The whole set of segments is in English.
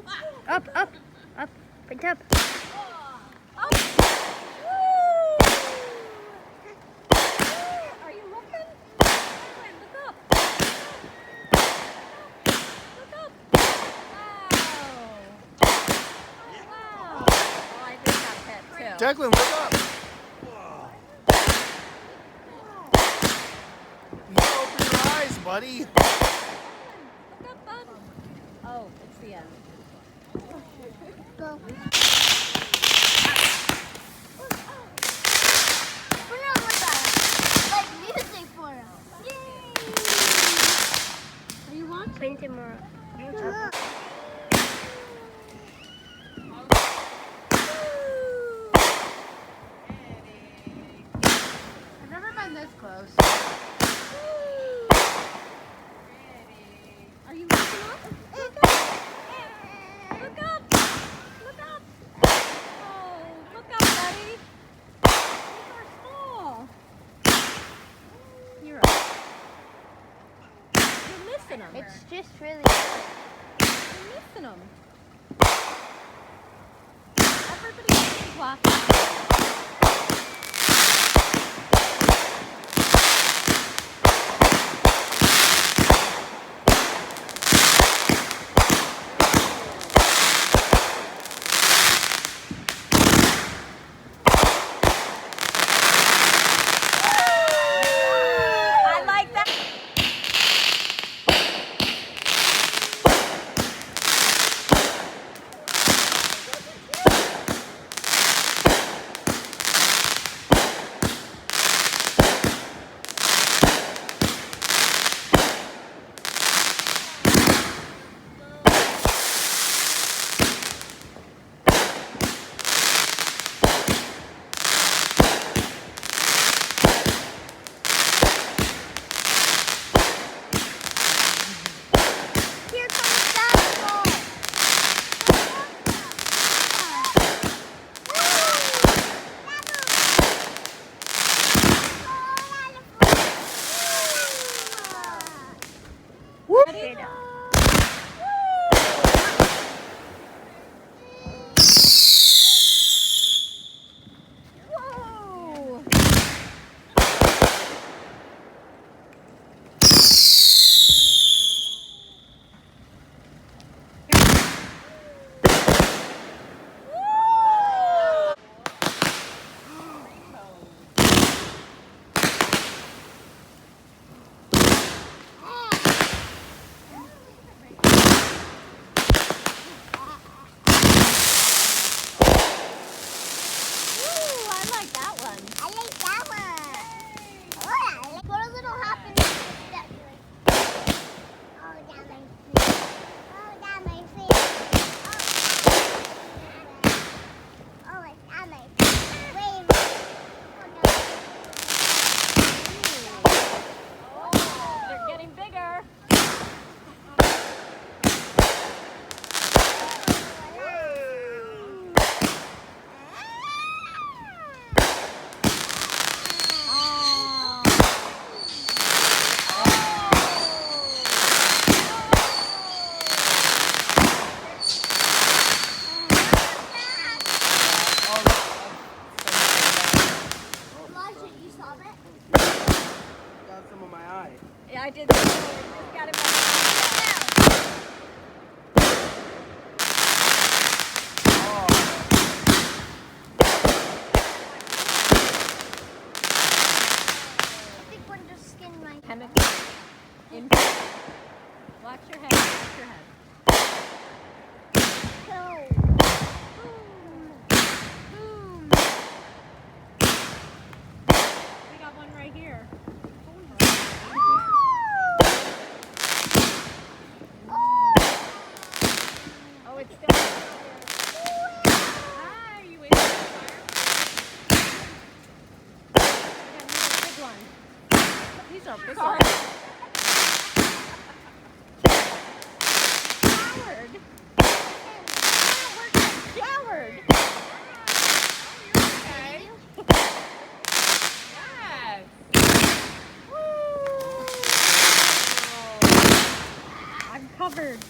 Up, up, up, point up. Up. Are you looking? Look up. Look up. Wow. Wow. Well, I just got hit too. Declan, look up. You gotta open your eyes, buddy. Look up, bud. Oh, it's the end. Go. Like music for us. Yay! Are you watching? Paint it more. I've never been this close. Are you looking up? Look up! Look up! Look up! Oh, look up, buddy! You are small. You're up. You're missing them. It's just really You're missing them. Everybody is watching. I like that. Here comes basketball. Ready? Whoa! Ooh, I like that one. I like that one. Oh, put a little happiness step. Oh, down my feet. Oh, down my feet. Oh, it's down my feet. Wait. Oh, they're getting bigger. Oh. Elijah, you saw that? Got some of my eye. Yeah, I did. Just got him I think one just skinned my chemical. Watch your head. Watch your head. toe. Boom. We got one right here. Oh, it's still. Hi, you waiting for the fire? We got another big one. These are big ones. Howard. Howard. Okay. Yes. I'm covered.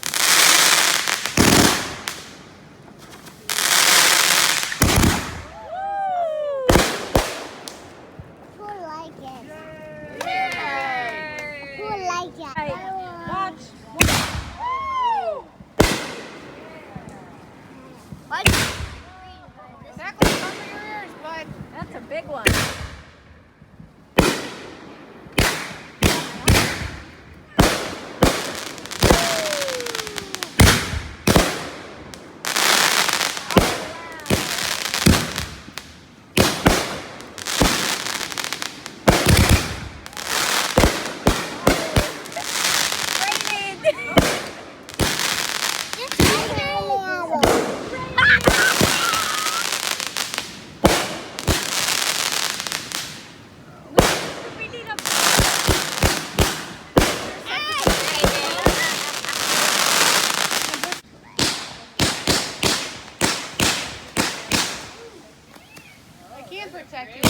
protect you.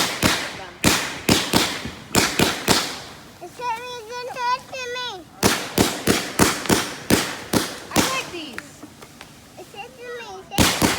It said it didn't touch me. I like these. It said to me. It said to me.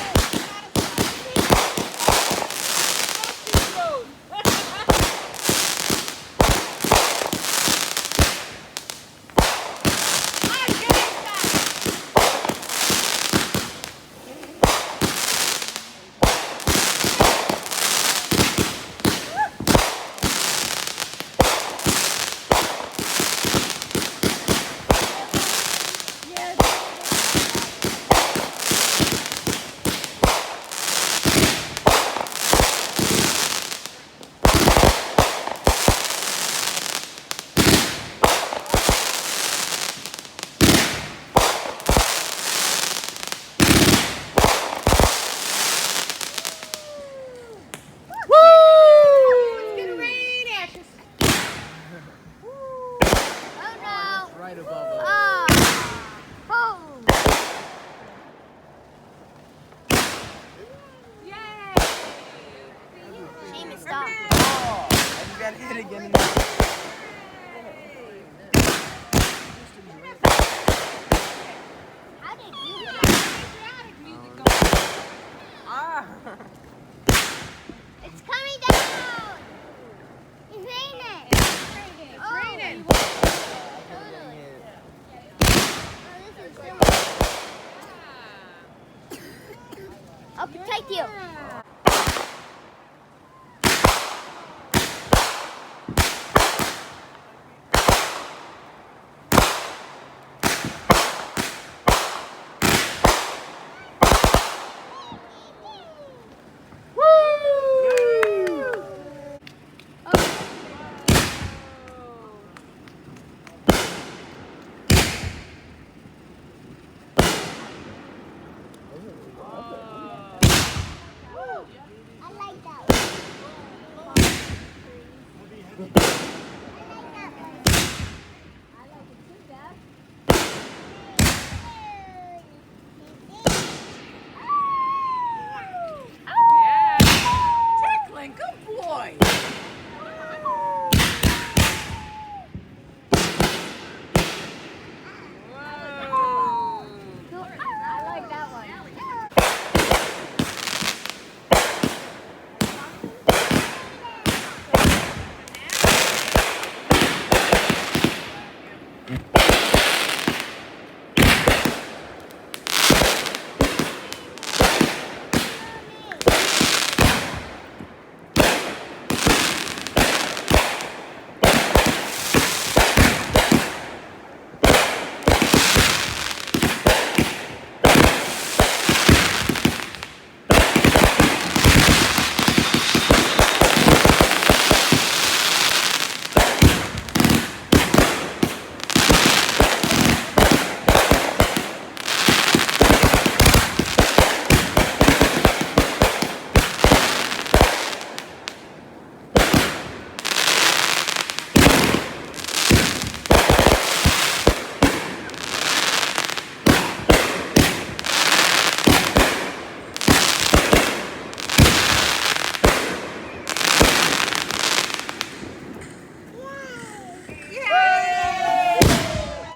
It's gonna rain ashes. Oh no. It's right above us. Oh. Yay! Shame it stopped. Oh, I just got hit again in the How did you get Patriotic music going. Ah! It's coming down. It's raining. It's Oh. raining. Totally. Oh, this is so much. I'll protect you.